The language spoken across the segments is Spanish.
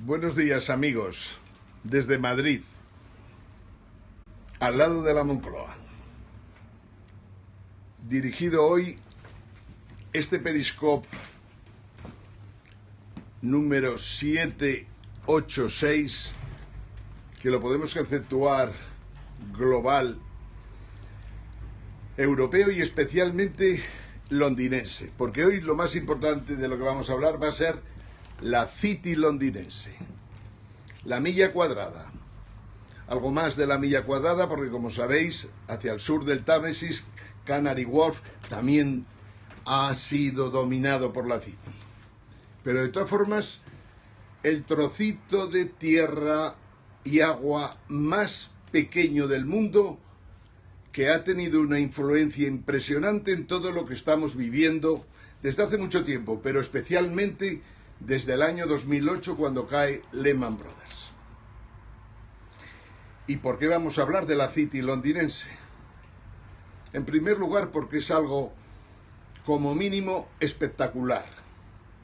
Buenos días, amigos, desde Madrid, al lado de la Moncloa. Dirigido hoy este Periscope número 786, que lo podemos conceptuar global, europeo y especialmente londinense, porque hoy lo más importante de lo que vamos a hablar va a ser la City londinense, la milla cuadrada, algo más de la milla cuadrada, porque como sabéis, hacia el sur del Támesis, Canary Wharf también ha sido dominado por la City. Pero de todas formas, el trocito de tierra y agua más pequeño del mundo, que ha tenido una influencia impresionante en todo lo que estamos viviendo desde hace mucho tiempo, pero especialmente desde el año 2008, cuando cae Lehman Brothers. ¿Y por qué vamos a hablar de la City londinense? En primer lugar, porque es algo, como mínimo, espectacular.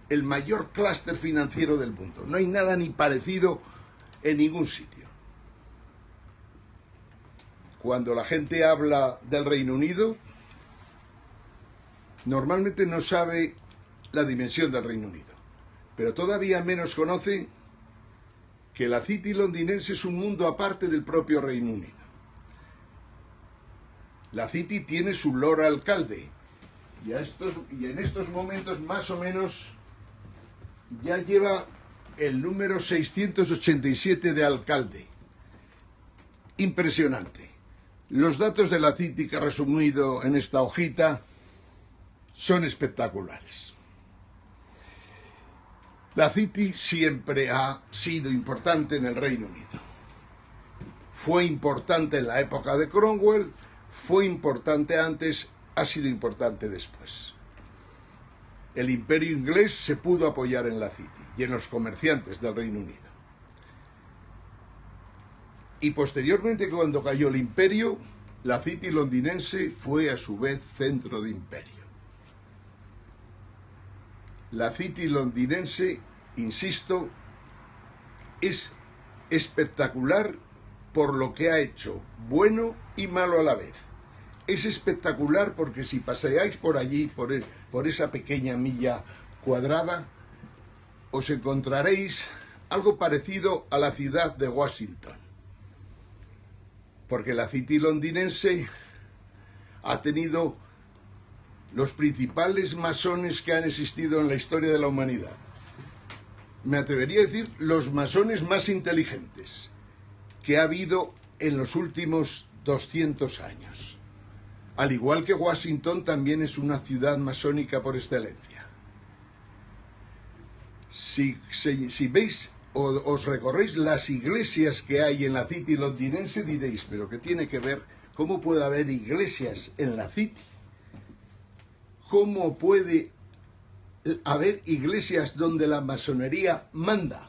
El mayor clúster financiero del mundo. No hay nada ni parecido en ningún sitio. Cuando la gente habla del Reino Unido, normalmente no sabe la dimensión del Reino Unido. Pero todavía menos conoce que la City londinense es un mundo aparte del propio Reino Unido. La City tiene su Lord Alcalde y en estos momentos más o menos ya lleva el número 687 de alcalde. Impresionante. Los datos de la City que he resumido en esta hojita son espectaculares. La City siempre ha sido importante en el Reino Unido. Fue importante en la época de Cromwell, fue importante antes, ha sido importante después. El Imperio inglés se pudo apoyar en la City y en los comerciantes del Reino Unido. Y posteriormente, cuando cayó el Imperio, la City londinense fue a su vez centro de imperio. La City londinense, insisto, es espectacular por lo que ha hecho, bueno y malo a la vez. Es espectacular porque si paseáis por allí, por esa pequeña milla cuadrada, os encontraréis algo parecido a la ciudad de Washington. Porque la City londinense ha tenido los principales masones que han existido en la historia de la humanidad. Me atrevería a decir los masones más inteligentes que ha habido en los últimos 200 años. Al igual que Washington también es una ciudad masónica por excelencia. Si veis o os recorréis las iglesias que hay en la City londinense, diréis, ¿pero qué tiene que ver? ¿Cómo puede haber iglesias en la City? ¿Cómo puede haber iglesias donde la masonería manda?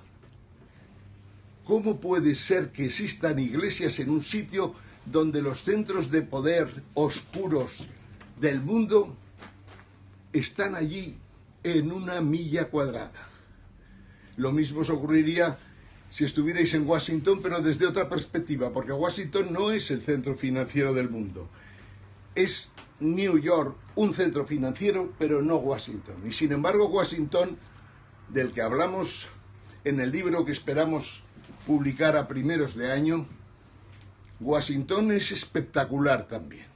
¿Cómo puede ser que existan iglesias en un sitio donde los centros de poder oscuros del mundo están allí en una milla cuadrada? Lo mismo os ocurriría si estuvierais en Washington, pero desde otra perspectiva, porque Washington no es el centro financiero del mundo. Es New York un centro financiero, pero no Washington. Y sin embargo, Washington, del que hablamos en el libro que esperamos publicar a primeros de año, Washington es espectacular también.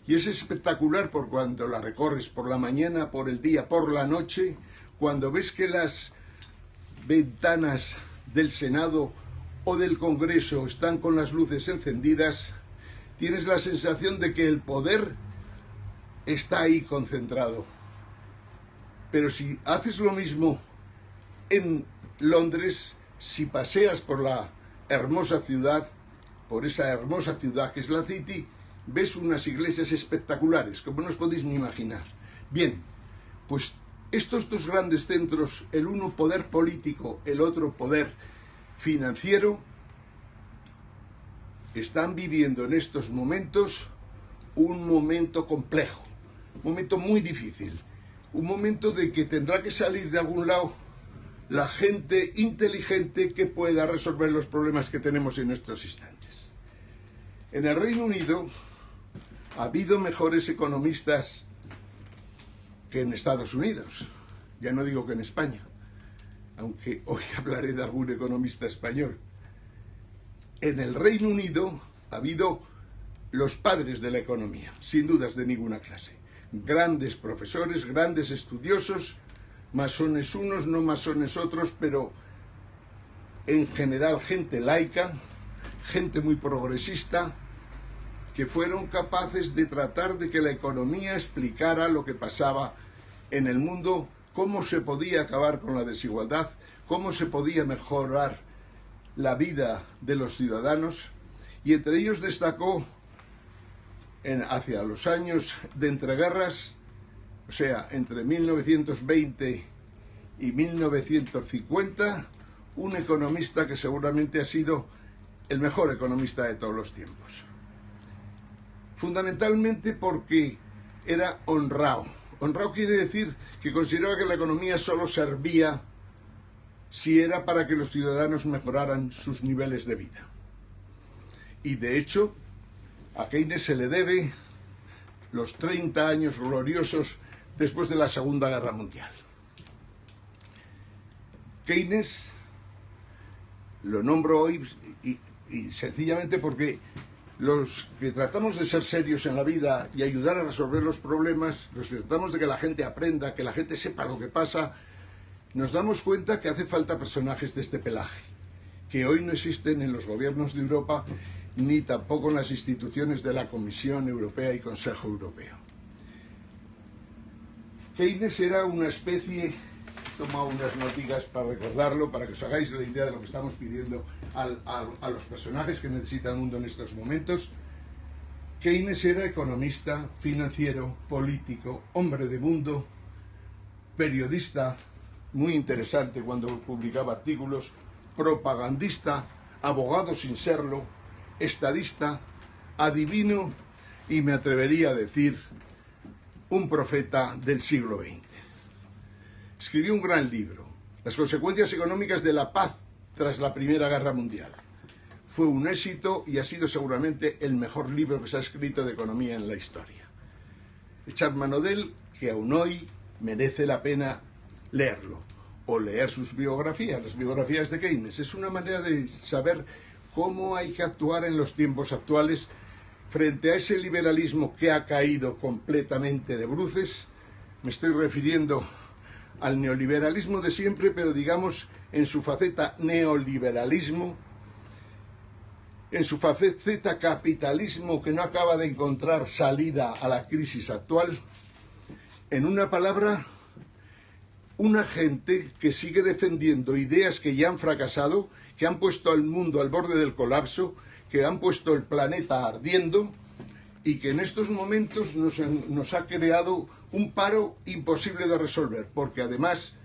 Y es espectacular por cuando la recorres por la mañana, por el día, por la noche, cuando ves que las ventanas del Senado o del Congreso están con las luces encendidas, tienes la sensación de que el poder está ahí concentrado. Pero si haces lo mismo en Londres, si paseas por la hermosa ciudad, por esa hermosa ciudad que es la City, ves unas iglesias espectaculares, como no os podéis ni imaginar. Bien, pues estos dos grandes centros, el uno poder político, el otro poder financiero, están viviendo en estos momentos un momento complejo, un momento muy difícil, un momento de que tendrá que salir de algún lado la gente inteligente que pueda resolver los problemas que tenemos en estos instantes. En el Reino Unido ha habido mejores economistas que en Estados Unidos, ya no digo que en España, aunque hoy hablaré de algún economista español. En el Reino Unido ha habido los padres de la economía, sin dudas de ninguna clase. Grandes profesores, grandes estudiosos, masones unos, no masones otros, pero en general gente laica, gente muy progresista, que fueron capaces de tratar de que la economía explicara lo que pasaba en el mundo, cómo se podía acabar con la desigualdad, cómo se podía mejorar la vida de los ciudadanos, y entre ellos destacó hacia los años de entreguerras, o sea, entre 1920 y 1950, un economista que seguramente ha sido el mejor economista de todos los tiempos. Fundamentalmente porque era honrado. Honrado quiere decir que consideraba que la economía solo servía si era para que los ciudadanos mejoraran sus niveles de vida. Y de hecho, a Keynes se le debe los 30 años gloriosos después de la Segunda Guerra Mundial. Keynes lo nombro hoy y sencillamente porque los que tratamos de ser serios en la vida y ayudar a resolver los problemas, los que tratamos de que la gente aprenda, que la gente sepa lo que pasa, nos damos cuenta que hace falta personajes de este pelaje, que hoy no existen en los gobiernos de Europa ni tampoco en las instituciones de la Comisión Europea y Consejo Europeo. Keynes era una especie, he tomado unas notitas para recordarlo, para que os hagáis la idea de lo que estamos pidiendo a los personajes que necesita el mundo en estos momentos. Keynes era economista, financiero, político, hombre de mundo, periodista, muy interesante cuando publicaba artículos, propagandista, abogado sin serlo, estadista, adivino y me atrevería a decir un profeta del siglo XX. Escribió un gran libro, Las consecuencias económicas de la paz tras la Primera Guerra Mundial. Fue un éxito y ha sido seguramente el mejor libro que se ha escrito de economía en la historia. Echad mano de él, que aún hoy merece la pena leerlo, o leer sus biografías, las biografías de Keynes. Es una manera de saber cómo hay que actuar en los tiempos actuales frente a ese liberalismo que ha caído completamente de bruces. Me estoy refiriendo al neoliberalismo de siempre, pero digamos en su faceta neoliberalismo, en su faceta capitalismo que no acaba de encontrar salida a la crisis actual. En una palabra, una gente que sigue defendiendo ideas que ya han fracasado, que han puesto al mundo al borde del colapso, que han puesto el planeta ardiendo y que en estos momentos nos ha creado un paro imposible de resolver, porque además,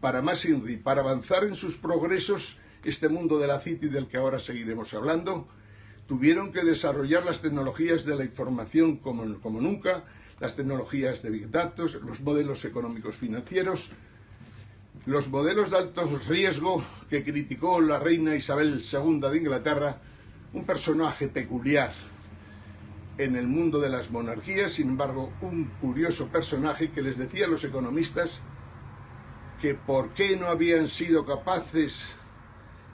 para más INRI, para avanzar en sus progresos, este mundo de la City del que ahora seguiremos hablando, tuvieron que desarrollar las tecnologías de la información como nunca, las tecnologías de Big Data, los modelos económicos financieros, los modelos de alto riesgo que criticó la reina Isabel II de Inglaterra, un personaje peculiar en el mundo de las monarquías, sin embargo, un curioso personaje que les decía a los economistas que por qué no habían sido capaces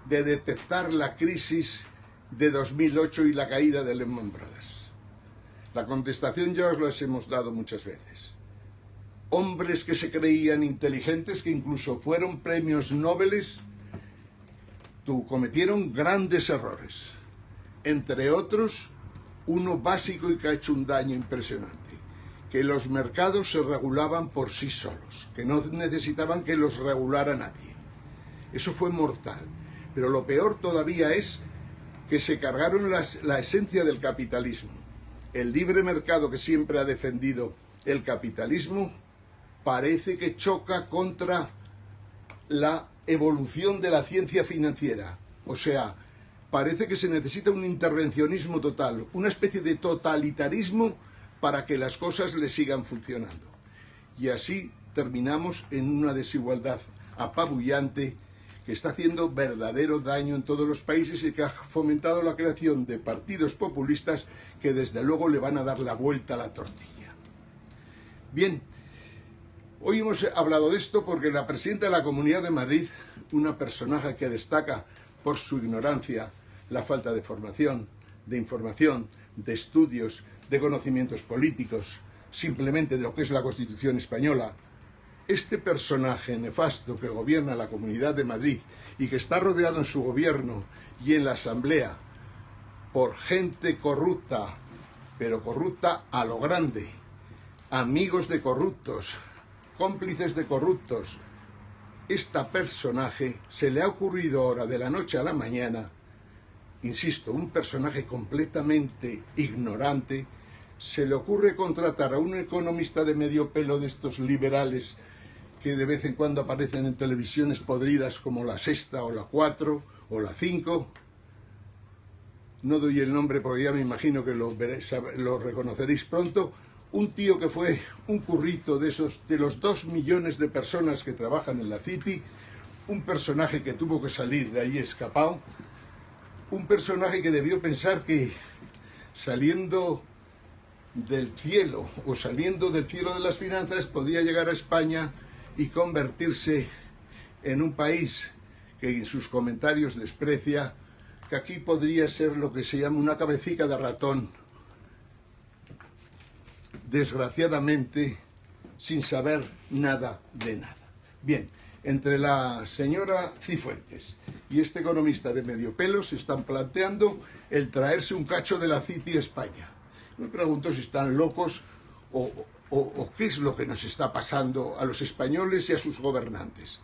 de detectar la crisis de 2008 y la caída de Lehman Brothers. La contestación ya os las hemos dado muchas veces. Hombres que se creían inteligentes, que incluso fueron premios Nobel, cometieron grandes errores. Entre otros, uno básico y que ha hecho un daño impresionante, que los mercados se regulaban por sí solos, que no necesitaban que los regulara nadie. Eso fue mortal. Pero lo peor todavía es que se cargaron la esencia del capitalismo. El libre mercado que siempre ha defendido el capitalismo parece que choca contra la evolución de la ciencia financiera. O sea, parece que se necesita un intervencionismo total, una especie de totalitarismo para que las cosas le sigan funcionando. Y así terminamos en una desigualdad apabullante que está haciendo verdadero daño en todos los países y que ha fomentado la creación de partidos populistas que desde luego le van a dar la vuelta a la tortilla. Bien, hoy hemos hablado de esto porque la presidenta de la Comunidad de Madrid, una personaje que destaca por su ignorancia, la falta de formación, de información, de estudios, de conocimientos políticos, simplemente de lo que es la Constitución española, este personaje nefasto que gobierna la Comunidad de Madrid y que está rodeado en su gobierno y en la Asamblea por gente corrupta, pero corrupta a lo grande, amigos de corruptos, cómplices de corruptos, este personaje se le ha ocurrido ahora de la noche a la mañana, insisto, un personaje completamente ignorante, se le ocurre contratar a un economista de medio pelo de estos liberales que de vez en cuando aparecen en televisiones podridas como La Sexta o La 4 o La 5. No doy el nombre porque ya me imagino que lo reconoceréis pronto. Un tío que fue un currito de los 2 millones de personas que trabajan en la City, un personaje que tuvo que salir de ahí escapado, un personaje que debió pensar que saliendo del cielo o saliendo del cielo de las finanzas podía llegar a España y convertirse en un país que en sus comentarios desprecia, que aquí podría ser lo que se llama una cabecita de ratón, desgraciadamente sin saber nada de nada. Bien, entre la señora Cifuentes y este economista de medio pelo se están planteando el traerse un cacho de la City a España. Me pregunto si están locos o qué es lo que nos está pasando a los españoles y a sus gobernantes.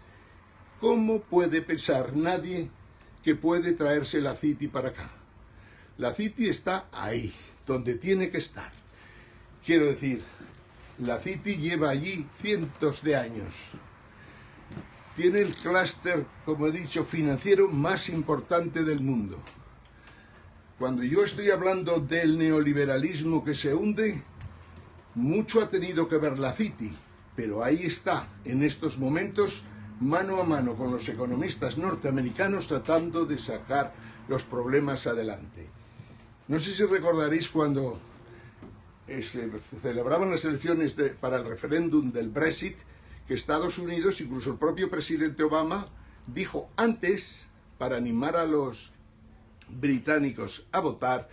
¿Cómo puede pensar nadie que puede traerse la City para acá? La City está ahí, donde tiene que estar. Quiero decir, la City lleva allí cientos de años. Tiene el clúster, como he dicho, financiero más importante del mundo. Cuando yo estoy hablando del neoliberalismo que se hunde, mucho ha tenido que ver la City, pero ahí está, en estos momentos, mano a mano con los economistas norteamericanos tratando de sacar los problemas adelante. No sé si recordaréis cuando se celebraban las elecciones para el referéndum del Brexit, que Estados Unidos, incluso el propio presidente Obama, dijo antes, para animar a los británicos a votar,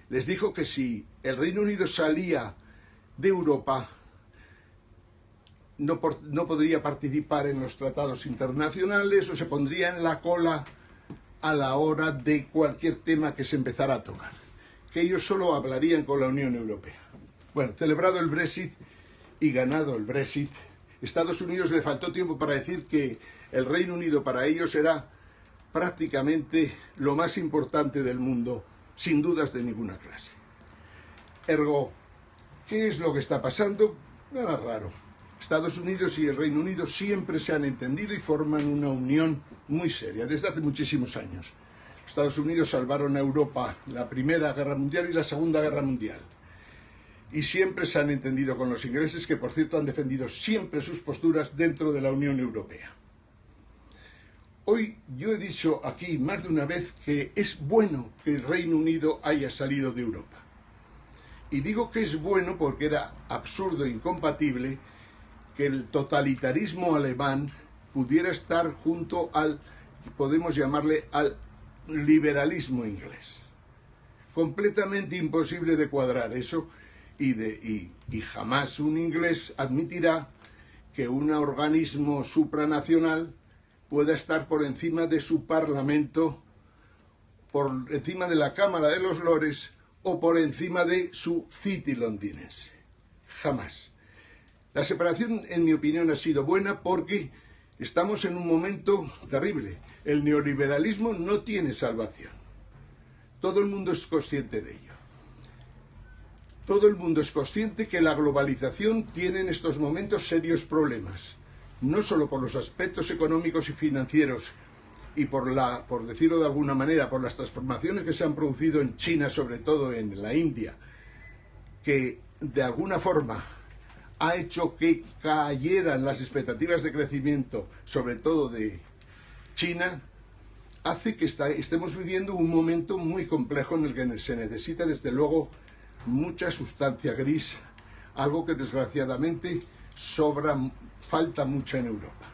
les dijo que si el Reino Unido salía de Europa, no podría participar en los tratados internacionales o se pondría en la cola a la hora de cualquier tema que se empezara a tocar, que ellos solo hablarían con la Unión Europea. Bueno, celebrado el Brexit y ganado el Brexit, Estados Unidos le faltó tiempo para decir que el Reino Unido para ellos era prácticamente lo más importante del mundo, sin dudas de ninguna clase. Ergo, ¿qué es lo que está pasando? Nada raro. Estados Unidos y el Reino Unido siempre se han entendido y forman una unión muy seria, desde hace muchísimos años. Estados Unidos salvaron a Europa la Primera Guerra Mundial y la Segunda Guerra Mundial. Y siempre se han entendido con los ingleses, que por cierto han defendido siempre sus posturas dentro de la Unión Europea. Hoy yo he dicho aquí más de una vez que es bueno que el Reino Unido haya salido de Europa. Y digo que es bueno porque era absurdo e incompatible que el totalitarismo alemán pudiera estar junto al, podemos llamarle, al liberalismo inglés. Completamente imposible de cuadrar eso y jamás un inglés admitirá que un organismo supranacional pueda estar por encima de su parlamento, por encima de la Cámara de los Lores o por encima de su City londinense. Jamás. La separación, en mi opinión, ha sido buena porque estamos en un momento terrible. El neoliberalismo no tiene salvación. Todo el mundo es consciente de ello. Todo el mundo es consciente que la globalización tiene en estos momentos serios problemas. No solo por los aspectos económicos y financieros y por decirlo de alguna manera, por las transformaciones que se han producido en China, sobre todo en la India, que de alguna forma ha hecho que cayeran las expectativas de crecimiento, sobre todo de China, hace que estemos viviendo un momento muy complejo en el que se necesita, desde luego, mucha sustancia gris, algo que desgraciadamente falta mucho en Europa.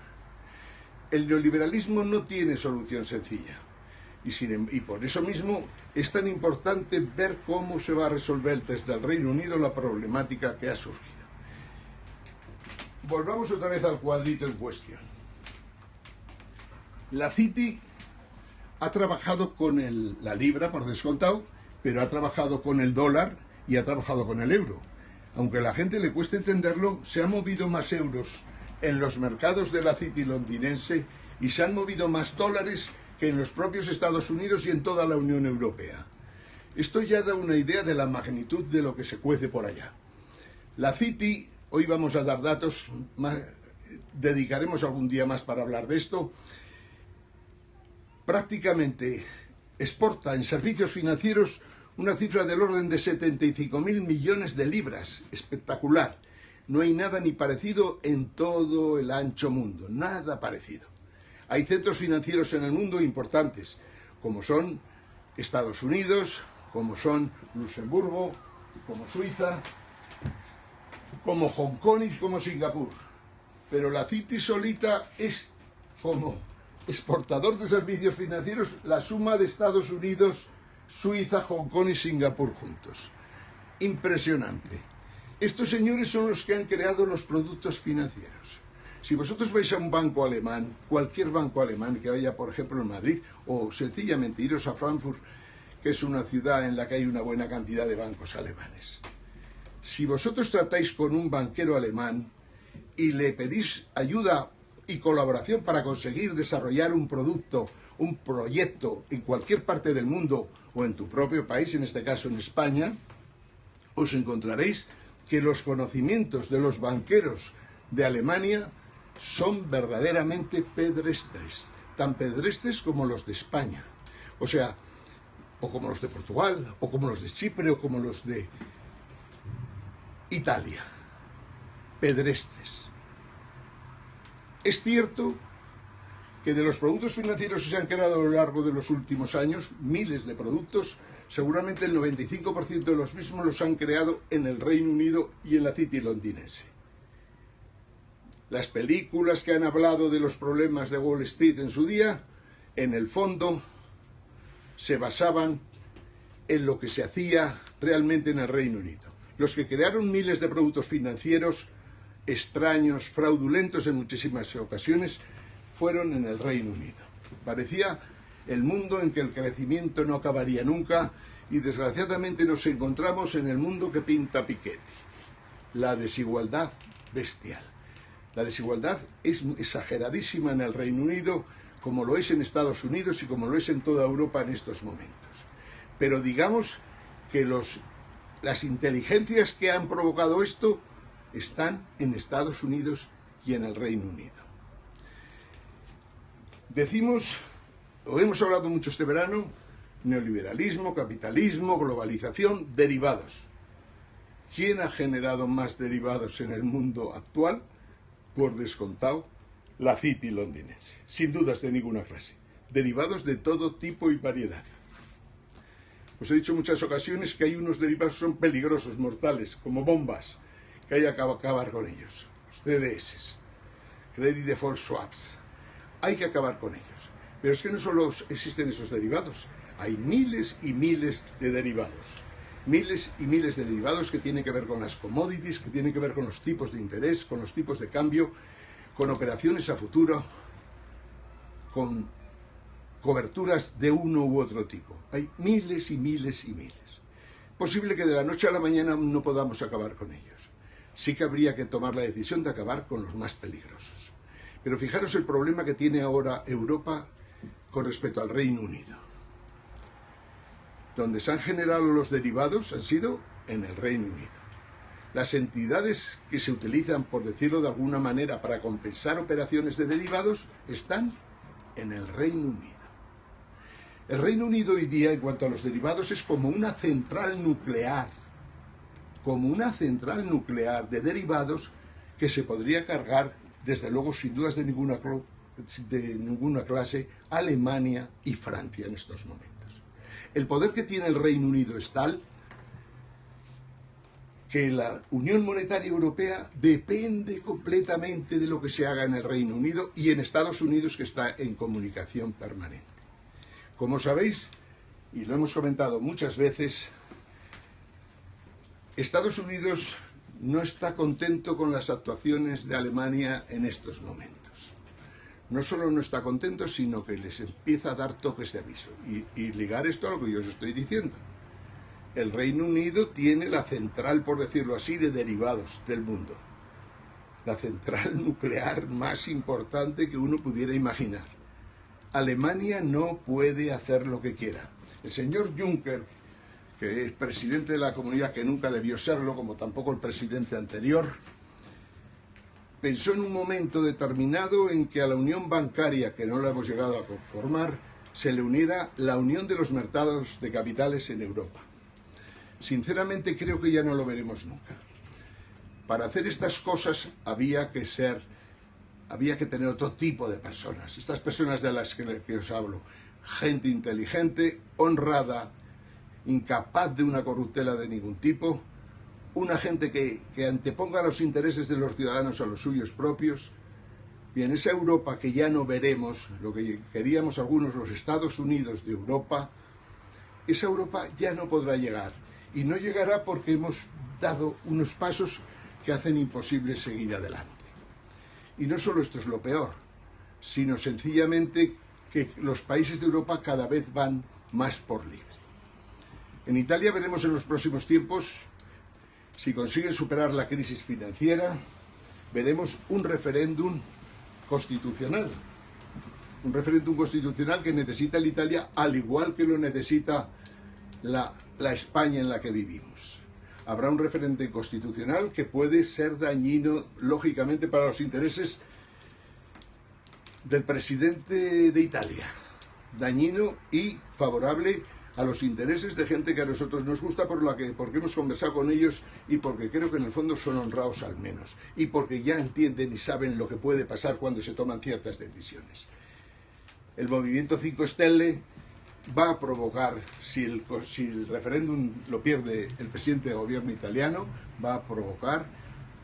El neoliberalismo no tiene solución sencilla y por eso mismo es tan importante ver cómo se va a resolver desde el Reino Unido la problemática que ha surgido. Volvamos otra vez al cuadrito en cuestión. La City ha trabajado con la libra, por descontado, pero ha trabajado con el dólar y ha trabajado con el euro. Aunque a la gente le cueste entenderlo, se han movido más euros en los mercados de la City londinense y se han movido más dólares que en los propios Estados Unidos y en toda la Unión Europea. Esto ya da una idea de la magnitud de lo que se cuece por allá. La City, hoy vamos a dar datos, dedicaremos algún día más para hablar de esto, prácticamente exporta en servicios financieros una cifra del orden de 75.000 millones de libras. Espectacular. No hay nada ni parecido en todo el ancho mundo, nada parecido. Hay centros financieros en el mundo importantes, como son Estados Unidos, como son Luxemburgo, como Suiza, como Hong Kong y como Singapur. Pero la City solita es como exportador de servicios financieros la suma de Estados Unidos, Suiza, Hong Kong y Singapur juntos. Impresionante. Estos señores son los que han creado los productos financieros. Si vosotros vais a un banco alemán, cualquier banco alemán que vaya, por ejemplo, en Madrid, o sencillamente iros a Frankfurt, que es una ciudad en la que hay una buena cantidad de bancos alemanes. Si vosotros tratáis con un banquero alemán y le pedís ayuda y colaboración para conseguir desarrollar un producto, un proyecto en cualquier parte del mundo o en tu propio país, en este caso en España, os encontraréis que los conocimientos de los banqueros de Alemania son verdaderamente pedestres, tan pedestres como los de España, o sea, o como los de Portugal, o como los de Chipre, o como los de Italia, pedestres. Es cierto que de los productos financieros que se han creado a lo largo de los últimos años, miles de productos, seguramente el 95% de los mismos los han creado en el Reino Unido y en la City londinense. Las películas que han hablado de los problemas de Wall Street en su día, en el fondo, se basaban en lo que se hacía realmente en el Reino Unido. Los que crearon miles de productos financieros extraños, fraudulentos en muchísimas ocasiones, fueron en el Reino Unido. Parecía el mundo en que el crecimiento no acabaría nunca y desgraciadamente nos encontramos en el mundo que pinta Piketty. La desigualdad bestial. La desigualdad es exageradísima en el Reino Unido, como lo es en Estados Unidos y como lo es en toda Europa en estos momentos. Pero digamos que las inteligencias que han provocado esto están en Estados Unidos y en el Reino Unido. Decimos, o hemos hablado mucho este verano, neoliberalismo, capitalismo, globalización, derivados. ¿Quién ha generado más derivados en el mundo actual? Por descontado, la City londinense, sin dudas de ninguna clase. Derivados de todo tipo y variedad. Os he dicho en muchas ocasiones que hay unos derivados que son peligrosos, mortales, como bombas, que hay que acabar con ellos. Los CDS, Credit Default Swaps. Hay que acabar con ellos. Pero es que no solo existen esos derivados, hay miles y miles de derivados. Miles y miles de derivados que tienen que ver con las commodities, que tienen que ver con los tipos de interés, con los tipos de cambio, con operaciones a futuro, con coberturas de uno u otro tipo. Hay miles y miles y miles. Posible que de la noche a la mañana no podamos acabar con ellos. Sí que habría que tomar la decisión de acabar con los más peligrosos. Pero fijaros el problema que tiene ahora Europa con respecto al Reino Unido. Donde se han generado los derivados han sido en el Reino Unido. Las entidades que se utilizan, por decirlo de alguna manera, para compensar operaciones de derivados están en el Reino Unido. El Reino Unido hoy día, en cuanto a los derivados, es como una central nuclear como una central nuclear de derivados que se podría cargar, desde luego, sin dudas de ninguna clase, Alemania y Francia en estos momentos. El poder que tiene el Reino Unido es tal que la Unión Monetaria Europea depende completamente de lo que se haga en el Reino Unido y en Estados Unidos, que está en comunicación permanente. Como sabéis, y lo hemos comentado muchas veces, Estados Unidos no está contento con las actuaciones de Alemania en estos momentos. No solo no está contento, sino que les empieza a dar toques de aviso. Y ligar esto a lo que yo os estoy diciendo. El Reino Unido tiene la central, por decirlo así, de derivados del mundo. La central nuclear más importante que uno pudiera imaginar. Alemania no puede hacer lo que quiera. El señor Juncker, que es presidente de la Comunidad, que nunca debió serlo, como tampoco el presidente anterior, pensó en un momento determinado en que a la unión bancaria, que no la hemos llegado a conformar, se le uniera la unión de los mercados de capitales en Europa. Sinceramente creo que ya no lo veremos nunca. Para hacer estas cosas había que tener otro tipo de personas. Estas personas de las que os hablo, gente inteligente, honrada, incapaz de una corruptela de ningún tipo, una gente que anteponga los intereses de los ciudadanos a los suyos propios. Bien, esa Europa que ya no veremos, lo que queríamos algunos, los Estados Unidos de Europa, esa Europa ya no podrá llegar. Y no llegará porque hemos dado unos pasos que hacen imposible seguir adelante. Y no solo esto es lo peor, sino sencillamente que los países de Europa cada vez van más por libre. En Italia veremos en los próximos tiempos, si consiguen superar la crisis financiera, veremos un referéndum constitucional. Un referéndum constitucional que necesita la Italia, al igual que lo necesita la España en la que vivimos. Habrá un referéndum constitucional que puede ser dañino, lógicamente, para los intereses del presidente de Italia. Dañino y favorable a los intereses de gente que a nosotros nos gusta, porque hemos conversado con ellos y porque creo que en el fondo son honrados al menos. Y porque ya entienden y saben lo que puede pasar cuando se toman ciertas decisiones. El movimiento 5 Stelle va a provocar, si el referéndum lo pierde el presidente de gobierno italiano, va a provocar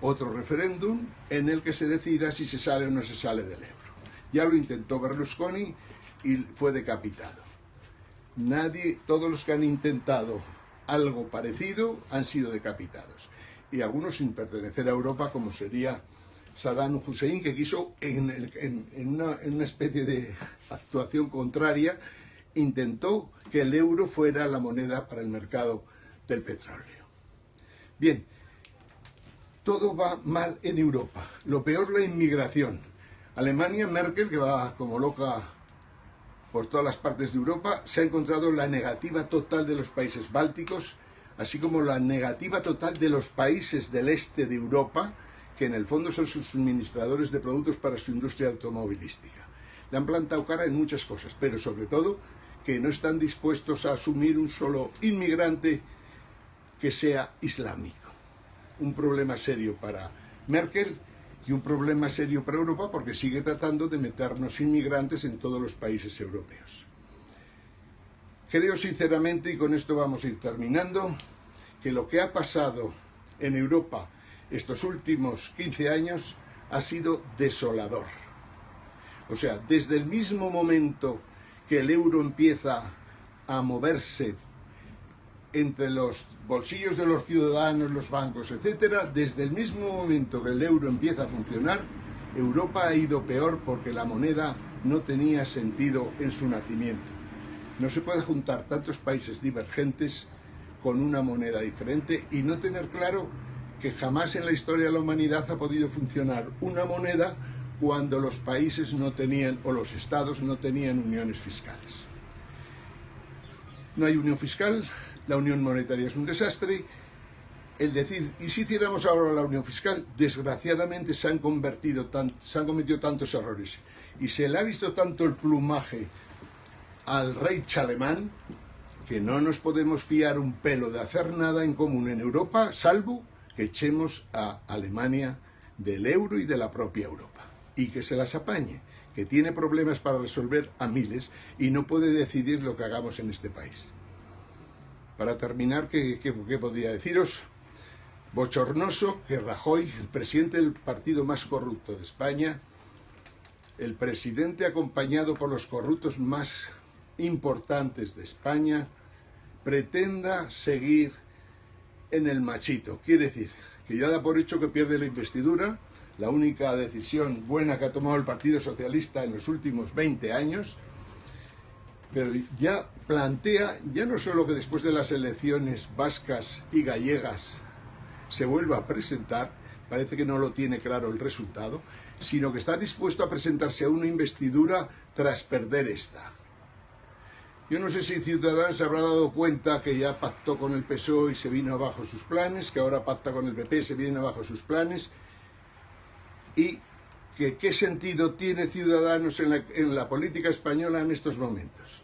otro referéndum en el que se decida si se sale o no se sale del euro. Ya lo intentó Berlusconi y fue decapitado. Todos los que han intentado algo parecido han sido decapitados. Y algunos sin pertenecer a Europa, como sería Saddam Hussein, que quiso, en una especie de actuación contraria, intentó que el euro fuera la moneda para el mercado del petróleo. Bien, todo va mal en Europa. Lo peor, la inmigración. Alemania, Merkel, que va como loca por todas las partes de Europa, se ha encontrado la negativa total de los países bálticos, así como la negativa total de los países del este de Europa, que en el fondo son sus suministradores de productos para su industria automovilística. Le han plantado cara en muchas cosas, pero sobre todo que no están dispuestos a asumir un solo inmigrante que sea islámico. Un problema serio para Merkel y un problema serio para Europa, porque sigue tratando de meternos inmigrantes en todos los países europeos. Creo sinceramente, y con esto vamos a ir terminando, que lo que ha pasado en Europa estos últimos 15 años ha sido desolador. O sea, desde el mismo momento que el euro empieza a moverse entre los bolsillos de los ciudadanos, los bancos, etcétera, desde el mismo momento que el euro empieza a funcionar, Europa ha ido peor porque la moneda no tenía sentido en su nacimiento. No se puede juntar tantos países divergentes con una moneda diferente y no tener claro que jamás en la historia de la humanidad ha podido funcionar una moneda cuando los países no tenían, o los estados no tenían uniones fiscales. No hay unión fiscal, la unión monetaria es un desastre. El decir, ¿y si hiciéramos ahora la unión fiscal? Desgraciadamente se han cometido tantos errores y se le ha visto tanto el plumaje al rey Chalemán, que no nos podemos fiar un pelo de hacer nada en común en Europa, salvo que echemos a Alemania del euro y de la propia Europa, y que se las apañe, que tiene problemas para resolver a miles y no puede decidir lo que hagamos en este país. Para terminar, ¿qué podría deciros? Bochornoso que Rajoy, el presidente del partido más corrupto de España, el presidente acompañado por los corruptos más importantes de España, pretenda seguir en el machito. Quiere decir que ya da por hecho que pierde la investidura, la única decisión buena que ha tomado el Partido Socialista en los últimos 20 años, pero ya plantea, ya no solo que después de las elecciones vascas y gallegas se vuelva a presentar, parece que no lo tiene claro el resultado, sino que está dispuesto a presentarse a una investidura tras perder esta. Yo no sé si Ciudadanos se habrá dado cuenta que ya pactó con el PSOE y se vino abajo sus planes, que ahora pacta con el PP y se viene abajo sus planes, y que qué sentido tiene Ciudadanos en la política española en estos momentos.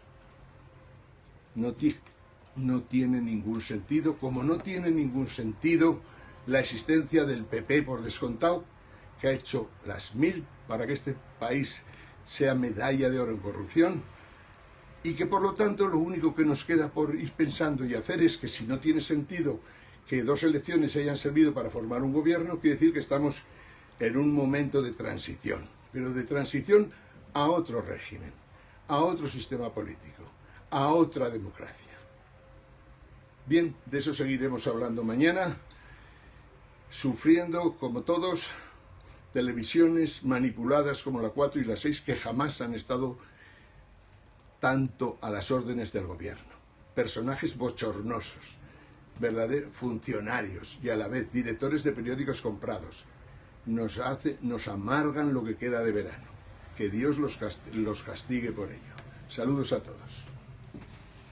No tiene ningún sentido, como no tiene ningún sentido la existencia del PP por descontado, que ha hecho las 1000 para que este país sea medalla de oro en corrupción, y que por lo tanto lo único que nos queda por ir pensando y hacer es que si no tiene sentido que 2 elecciones hayan servido para formar un gobierno, quiere decir que estamos en un momento de transición, pero de transición a otro régimen, a otro sistema político, a otra democracia. Bien, de eso seguiremos hablando mañana, sufriendo, como todos, televisiones manipuladas como la 4 y la 6 que jamás han estado tanto a las órdenes del gobierno. Personajes bochornosos, verdaderos funcionarios y a la vez directores de periódicos comprados. Nos amargan lo que queda de verano. Que Dios los castigue por ello. Saludos a todos.